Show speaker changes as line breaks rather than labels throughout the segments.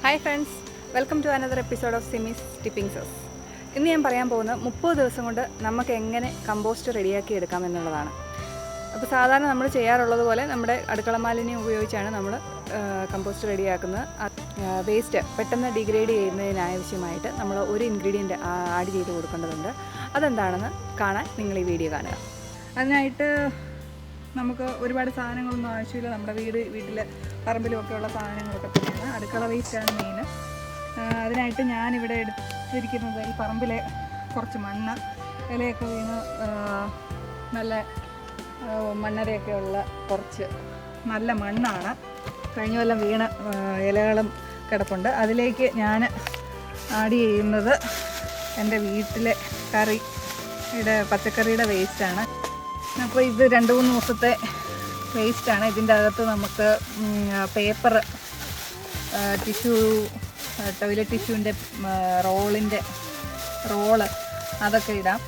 Hi friends, welcome to another episode of സിമിസ് ടിപ്പിംഗ്സസ്. ഇന്ന് ഞാൻ പറയാൻ പോകുന്നത് 30 ദിവസം കൊണ്ട് നമുക്ക് എങ്ങനെ കമ്പോസ്റ്റ് റെഡിയാക്കി എടുക്കാം എന്നുള്ളതാണ്. അപ്പോൾ സാധാരണ നമ്മൾ ചെയ്യാറുള്ളത് പോലെ നമ്മുടെ അടുക്കള മാലിന്യം ഉപയോഗിച്ചാണ് നമ്മൾ കമ്പോസ്റ്റ് റെഡിയാക്കുന്നത്. വേസ്റ്റ് പെട്ടെന്ന് ഡിഗ്രേഡ് ചെയ്യുന്നതിനാവശ്യമായിട്ട് നമ്മൾ ഒരു ഇൻഗ്രീഡിയൻറ്റ് ആഡ് ചെയ്ത് കൊടുക്കേണ്ടതുണ്ട്. അതെന്താണെന്ന് കാണാൻ നിങ്ങൾ ഈ വീഡിയോ കാണുക. അതിനായിട്ട് നമുക്ക് ഒരുപാട് സാധനങ്ങളൊന്നും ആവശ്യമില്ല. നമ്മുടെ വീട്ടിൽ പറമ്പിലുമൊക്കെയുള്ള സാധനങ്ങളൊക്കെ തന്നെയാണ്. അടുക്കള വേസ്റ്റാണ് മെയിൻ. അതിനായിട്ട് ഞാനിവിടെ എടുത്തിരിക്കുന്നത് ഈ പറമ്പിലെ കുറച്ച് മണ്ണ്, ഇലയൊക്കെ വീണ് നല്ല മണ്ണരയൊക്കെ ഉള്ള കുറച്ച് നല്ല മണ്ണാണ്. കഴിഞ്ഞ കൊല്ലം വീണ ഇലകളും കിടപ്പുണ്ട്. അതിലേക്ക് ഞാൻ ആഡ് ചെയ്യുന്നത് എൻ്റെ വീട്ടിലെ പച്ചക്കറിയുടെ വേസ്റ്റാണ്. അപ്പോൾ ഇത് 2-3 ദിവസത്തെ വേസ്റ്റാണ്. ഇതിൻ്റെ അകത്ത് നമുക്ക് പേപ്പർ, ടിഷ്യൂ, ടോയ്ലറ്റ് ടിഷ്യൂവിൻ്റെ റോള് അതൊക്കെ ഇടാം.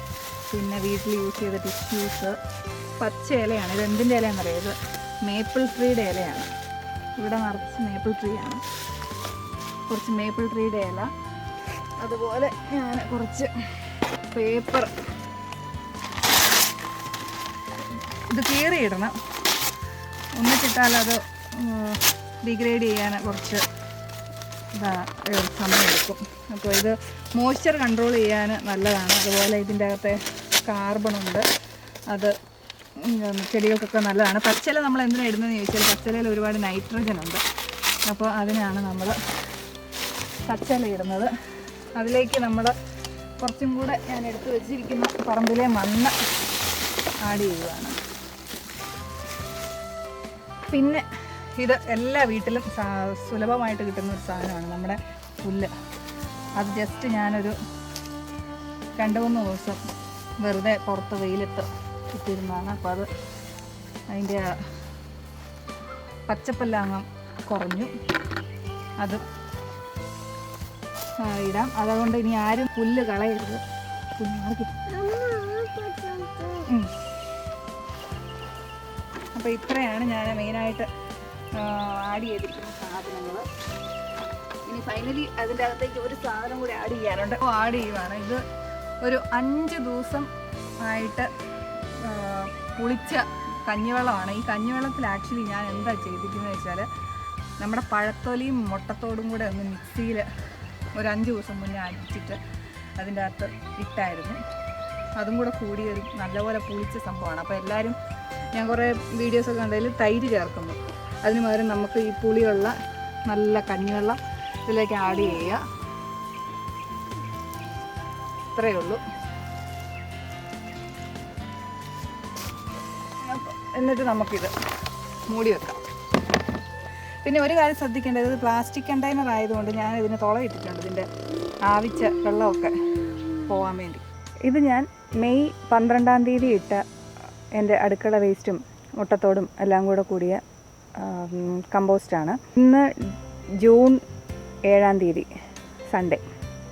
പിന്നെ വീട്ടിൽ യൂസ് ചെയ്ത ടിഷ്യൂസ്, പച്ച ഇലയാണ്. ഇത് എന്തിൻ്റെ ഇലയാണെന്നറിയാം? ഇത് മേപ്പിൾ ട്രീയുടെ ഇലയാണ്. ഇവിടെ നിറച്ച് മേപ്പിൾ ട്രീ ആണ്. കുറച്ച് മേപ്പിൾ ട്രീയുടെ ഇല, അതുപോലെ ഞാൻ കുറച്ച് പേപ്പർ ഇത് കീറിയിടണം. ഒന്നിച്ചിട്ടാൽ അത് ഡിഗ്രേഡ് ചെയ്യാൻ കുറച്ച് സമയമെടുക്കും. അപ്പോൾ ഇത് മോയ്സ്ചർ കൺട്രോൾ ചെയ്യാൻ നല്ലതാണ്. അതുപോലെ ഇതിൻ്റെ അകത്തെ കാർബണുണ്ട്, അത് ചെടികൾക്കൊക്കെ നല്ലതാണ്. പച്ചില നമ്മൾ എന്തിനാണ് ഇടുന്നതെന്ന് ചോദിച്ചാൽ പച്ചിലയിൽ ഒരുപാട് നൈട്രജൻ ഉണ്ട്. അപ്പോൾ അതിനാണ് നമ്മൾ പച്ചില ഇടുന്നത്. അതിലേക്ക് നമ്മൾ കുറച്ചും കൂടെ ഞാൻ എടുത്തു വെച്ചിരിക്കുന്ന പറമ്പിലെ മണ്ണ് ആഡ് ചെയ്യുകയാണ്. പിന്നെ ഇത് എല്ലാ വീട്ടിലും സുലഭമായിട്ട് കിട്ടുന്ന ഒരു സാധനമാണ് നമ്മുടെ പുല്ല്. അത് ജസ്റ്റ് ഞാനൊരു 2-3 ദിവസം വെറുതെ പുറത്ത് വെയിലത്ത് ഇട്ടിരുന്നതാണ്. അപ്പോൾ അതിൻ്റെ പച്ചപ്പെല്ലാം കുറഞ്ഞു. അത് ഇടാം. അതുകൊണ്ട് ഇനി ആരും പുല്ല് കളയരുത്. അപ്പോൾ ഇത്രയാണ് ഞാൻ മെയിനായിട്ട് ആഡ് ചെയ്തിരിക്കുന്ന സാധനങ്ങൾ. ഇനി ഫൈനലി അതിൻ്റെ അകത്തേക്ക് ഒരു സാധനം കൂടി ആഡ് ചെയ്യാനുണ്ട്. ആഡ് ചെയ്യുവാണ്. ഇത് ഒരു 5 ദിവസം ആയിട്ട് പുളിച്ച കഞ്ഞിവെള്ളമാണ്. ഈ കഞ്ഞിവെള്ളത്തിൽ ആക്ച്വലി ഞാൻ എന്താ ചെയ്തിരിക്കുന്നത് വെച്ചാൽ നമ്മുടെ പഴത്തൊലിയും മുട്ടത്തോടും കൂടെ ഒന്ന് മിക്സിയിൽ ഒരു 5 ദിവസം മുന്നേ അടിച്ചിട്ട് അതിൻ്റെ അകത്ത് ഇട്ടായിരുന്നു. അതും കൂടെ കൂടി ഒരു നല്ലപോലെ പുളിച്ച സംഭവമാണ്. അപ്പോൾ എല്ലാവരും, ഞാൻ കുറേ വീഡിയോസൊക്കെ കണ്ടതിൽ തൈര് ചേർക്കുന്നു. അതിന് പകരം നമുക്ക് ഈ പുളിയുള്ള നല്ല കഞ്ഞിവെള്ളം ഇതിലേക്ക് ആഡ് ചെയ്യുക. ഇത്രയേ ഉള്ളൂ. എന്നിട്ട് നമുക്കിത് മൂടി വെക്കാം. പിന്നെ ഒരു കാര്യം ശ്രദ്ധിക്കേണ്ടത്, ഇത് പ്ലാസ്റ്റിക് കണ്ടെയ്നർ ആയതുകൊണ്ട് ഞാൻ ഇതിന് തുളയിട്ടിട്ടുണ്ട്, ഇതിൻ്റെ ആവിച്ച വെള്ളമൊക്കെ പോകാൻ വേണ്ടി. ഇത് ഞാൻ മെയ് 12-ാം തീയതി ഇട്ട എൻ്റെ അടുക്കള വേസ്റ്റും മുട്ടത്തോടും എല്ലാം കൂടെ കൂടിയ കമ്പോസ്റ്റാണ്. ഇന്ന് ജൂൺ 7-ാം തീയതി സൺഡേ.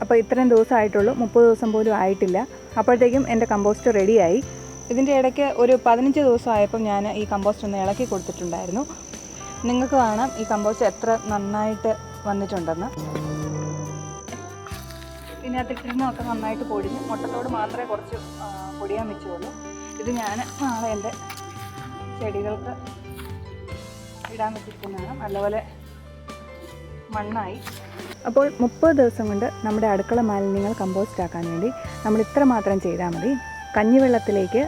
അപ്പോൾ ഇത്രയും ദിവസമായിട്ടുള്ളൂ, 30 ദിവസം പോലും ആയിട്ടില്ല. അപ്പോഴത്തേക്കും എൻ്റെ കമ്പോസ്റ്റ് റെഡിയായി. ഇതിൻ്റെ ഇടയ്ക്ക് ഒരു 15 ദിവസമായപ്പം ഞാൻ ഈ കമ്പോസ്റ്റ് ഒന്ന് ഇളക്കി കൊടുത്തിട്ടുണ്ടായിരുന്നു. നിങ്ങൾക്ക് കാണാം ഈ കമ്പോസ്റ്റ് എത്ര നന്നായിട്ട് വന്നിട്ടുണ്ടെന്ന്. ഇതിനകത്തിട്ടിരുന്നൊക്കെ നന്നായിട്ട് പൊടിഞ്ഞ് മുട്ടത്തോട് മാത്രമേ കുറച്ച് പൊടിയാൻ വെച്ചുള്ളൂ. ഇത് ഞാൻ നാളെ എൻ്റെ ചെടികൾക്ക് ഇടാൻ വെച്ചിരിക്കുന്നതാണ്. നല്ലപോലെ മണ്ണായി. അപ്പോൾ 30 ദിവസം കൊണ്ട് നമ്മുടെ അടുക്കള മാലിന്യങ്ങൾ കമ്പോസ്റ്റ് ആക്കാൻ വേണ്ടി നമ്മൾ ഇത്ര മാത്രം ചെയ്താൽ മതി. കഞ്ഞിവെള്ളത്തിലേക്ക്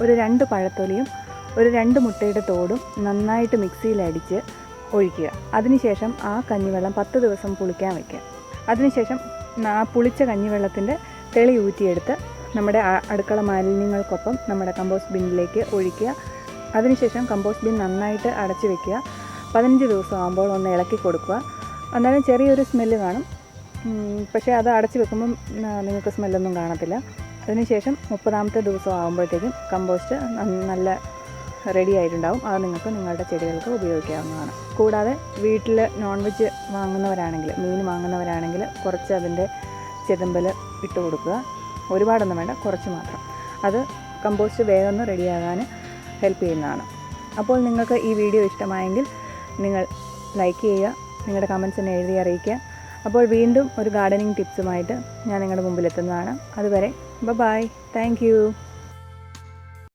ഒരു 2 പഴത്തൊലിയും ഒരു 2 മുട്ടയുടെ തോടും നന്നായിട്ട് മിക്സിയിലടിച്ച് ഒഴിക്കുക. അതിനുശേഷം ആ കഞ്ഞിവെള്ളം 10 ദിവസം പുളിക്കാൻ വയ്ക്കുക. അതിനുശേഷം ആ പുളിച്ച കഞ്ഞിവെള്ളത്തിൻ്റെ തെളി ഊറ്റിയെടുത്ത് നമ്മുടെ അടുക്കള മാലിന്യങ്ങൾക്കൊപ്പം നമ്മുടെ കമ്പോസ്റ്റ് ബിന്നിലേക്ക് ഒഴിക്കുക. അതിനുശേഷം കമ്പോസ്റ്റ് ബിൻ നന്നായിട്ട് അടച്ചു വയ്ക്കുക. 15 ദിവസം ആകുമ്പോൾ ഒന്ന് ഇളക്കി കൊടുക്കുക. എന്നാലും ചെറിയൊരു സ്മെല്ല് കാണും, പക്ഷേ അത് അടച്ചു വെക്കുമ്പം നിങ്ങൾക്ക് സ്മെല്ലൊന്നും കാണത്തില്ല. അതിനുശേഷം 30-ാമത്തെ ദിവസം ആകുമ്പോഴത്തേക്കും കമ്പോസ്റ്റ് നല്ല റെഡി ആയിട്ടുണ്ടാവും. അത് നിങ്ങൾക്ക് നിങ്ങളുടെ ചെടികൾക്ക് ഉപയോഗിക്കാവുന്നതാണ്. കൂടാതെ വീട്ടിൽ നോൺ വെജ് വാങ്ങുന്നവരാണെങ്കിൽ, മീൻ വാങ്ങുന്നവരാണെങ്കിൽ കുറച്ച് അതിൻ്റെ ചെതുമ്പൽ ഇട്ട് കൊടുക്കുക. ഒരുപാടൊന്നും വേണ്ട, കുറച്ച് മാത്രം. അത് കമ്പോസ്റ്റ് വേഗം ഒന്ന് റെഡിയാകാൻ ഹെൽപ്പ് ചെയ്യുന്നതാണ്. അപ്പോൾ നിങ്ങൾക്ക് ഈ വീഡിയോ ഇഷ്ടമായെങ്കിൽ നിങ്ങൾ ലൈക്ക് ചെയ്യുക, നിങ്ങളുടെ കമൻസ് എന്നെ എഴുതി അറിയിക്കുക. അപ്പോൾ വീണ്ടും ഒരു ഗാർഡനിങ് ടിപ്സുമായിട്ട് ഞാൻ നിങ്ങളുടെ മുമ്പിലെത്തുന്നതാണ്. അതുവരെ ബൈ. Thank you.